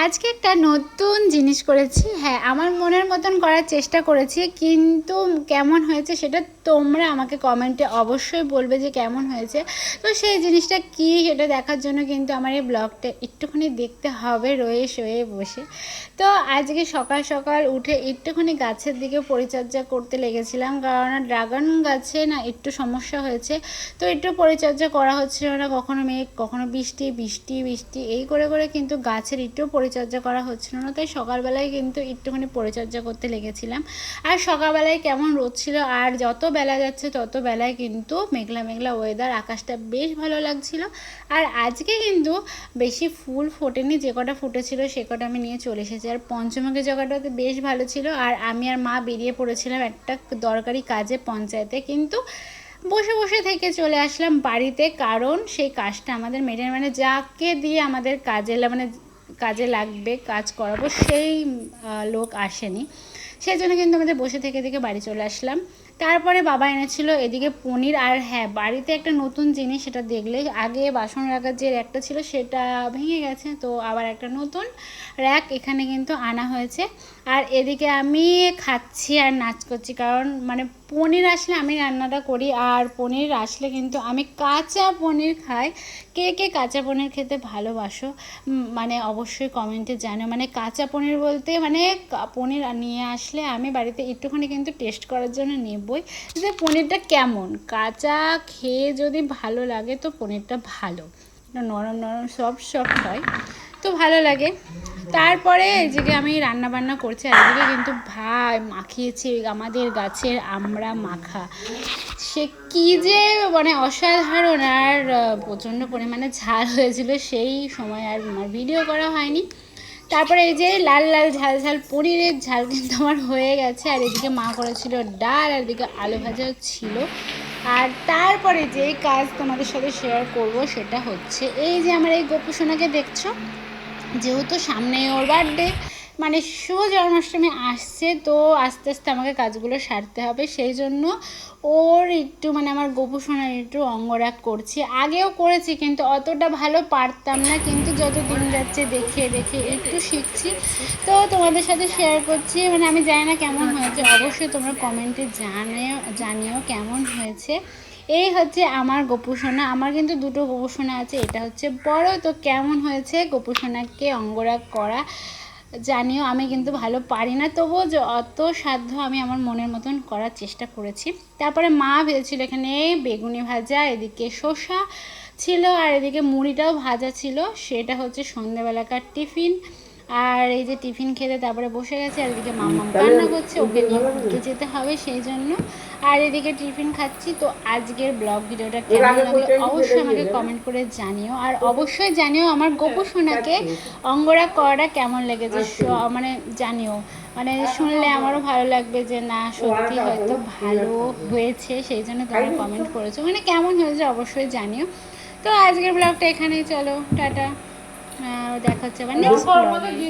আজকে একটা নতুন জিনিস করেছি। হ্যাঁ, আমার মনের মতন করার চেষ্টা করেছি, কিন্তু কেমন হয়েছে সেটা তোমরা আমাকে কমেন্টে অবশ্যই বলবে যে কেমন হয়েছে। তো সেই জিনিসটা কী সেটা দেখার জন্য কিন্তু আমার এই ব্লগটা একটুখানি দেখতে হবে রয়ে শয়ে বসে। তো আজকে সকাল সকাল উঠে একটুখানি গাছের দিকে পরিচর্যা করতে লেগেছিলাম, কারণ ড্রাগন গাছে না একটু সমস্যা হয়েছে। তো একটু পরিচর্যা করা হচ্ছিল না, কখনো মেঘ কখনো বৃষ্টি বৃষ্টি বৃষ্টি এই করে করে কিন্তু গাছের একটু পরিচর্যা করা হচ্ছিল না। তাই সকালবেলায় কিন্তু একটুখানি পরিচর্যা করতে লেগেছিলাম। আর সকালবেলায় কেমন রোদ ছিল, আর যত বেলা যাচ্ছে তত বেলায় কিন্তু মেঘলা মেঘলা ওয়েদার, আকাশটা বেশ ভালো লাগছিল। আর আজকে কিন্তু বেশি ফুল ফোটেনি, যে কটা ফুটেছিল সে কটা আমি নিয়ে চলে এসেছি। আর পঞ্চমুখী জায়গাটাতে বেশ ভালো ছিল। আর আমি আর মা বেরিয়ে পড়েছিলাম একটা দরকারি কাজে পঞ্চায়েতে, কিন্তু বসে বসে থেকে চলে আসলাম বাড়িতে, কারণ সেই কাজটা আমাদের মেয়েদের মানে যাকে দিয়ে আমাদের কাজে লাগবে, কাজ করাবো, সেই লোক আসেনি। সেই জন্য কিন্তু আমাদের বসে থেকে থেকে বাড়ি চলে আসলাম। তারপরে বাবা এনেছিল এদিকে পনির। আর হ্যাঁ, বাড়িতে একটা নতুন জিনিস, সেটা দেখলে, আগে বাসন রাখার যে র্যাকটা ছিল সেটা ভেঙে গেছে, তো আবার একটা নতুন র্যাক এখানে কিন্তু আনা হয়েছে। আর এদিকে আমি খাচ্ছি আর নাচ করছি, কারণ মানে পনির আসলে আমি রান্নাটা করি, আর পনির আসলে কিন্তু আমি কাঁচা পনির খাই। কে কে কাঁচা পনির খেতে ভালোবাসো মানে অবশ্যই কমেন্টে জানো। মানে কাঁচা পনির বলতে মানে পনির নিয়ে আসলে আমি বাড়িতে একটুখানি কিন্তু টেস্ট করার জন্য নেবই, যে পনিরটা কেমন। কাঁচা খেয়ে যদি ভালো লাগে তো পনিরটা ভালো, নরম নরম সফট হয়, তো ভালো লাগে। তারপরে এদিকে আমি রান্না বান্না করছি, আর এদিকে কিন্তু ভাই মাখিয়েছি আমাদের গাছের আমড়া মাখা। সে কী যে মানে অসাধারণ, আর প্রচণ্ড পরিমাণে ঝাল হয়েছিল সেই সময়, আর আমার ভিডিও করা হয়নি। তারপরে এই যে লাল লাল ঝাল ঝাল পনিরের ঝাল কিন্তু আমার হয়ে গেছে। আর এদিকে মা করেছিল ডাল, আর এদিকে আলু ভাজাও ছিল। আর তারপরে যে কাজ তোমাদের সাথে শেয়ার করব সেটা হচ্ছে, এই যে আমার এই গোপুসোনাকে দেখছো, যেহেতু সামনে ওর বার্থডে মানে শুভ জন্মাষ্টমী আসছে, তো আস্তে আস্তে আমাকে কাজগুলো সারতে হবে। সেই জন্য ওর একটু মানে আমার গোপুসোনার একটু অঙ্গরাগ করছি। আগেও করেছি কিন্তু অতটা ভালো পারতাম না, কিন্তু যত দিন যাচ্ছে দেখে দেখে একটু শিখছি, তো তোমাদের সাথে শেয়ার করছি। মানে আমি জানি না কেমন হয়েছে, অবশ্যই তোমরা কমেন্টে জানিও কেমন হয়েছে। এই হচ্ছে আমার গোপুসোনা। আমার কিন্তু দুটো গোপুসোনা আছে, এটা হচ্ছে বড়। তো কেমন হয়েছে গোপুসোনাকে অঙ্গরাগ করা জানিও। আমি কিন্তু ভালো পারি না, তবুও অত সাধ্য আমি আমার মনের মতন করার চেষ্টা করেছি। তারপরে মা ভেজেছিল এখানে বেগুনি ভাজা, এদিকে শসা ছিল, আর এদিকে মুড়িটাও ভাজা ছিল, সেটা হচ্ছে সন্ধ্যেবেলাকার টিফিন। আর এই যে টিফিন খেতে তারপরে বসে গেছে, আর এদিকে মাম্মাম কান্না করছে, ওকে নিয়ে ঘুরতে যেতে হবে সেই জন্য। আর এদিকে টিফিন খাচ্ছি। তো আজকের ব্লগ ভিডিওটা কেমন লাগলো অবশ্যই আমাকে কমেন্ট করে জানিও, আর অবশ্যই জানিও আমার গোপু সোনাকে অঙ্গরাগ করাটা কেমন লেগেছে, মানে জানিও। মানে শুনলে আমারও ভালো লাগবে যে না সত্যি হয়তো ভালো হয়েছে, সেই জন্য তোমরা কমেন্ট করেছো। মানে কেমন হয়েছে অবশ্যই জানিও। তো আজকের ব্লগটা এখানেই, চলো টাটা, দেখা হচ্ছে আবার নেক্সট ব্লগে।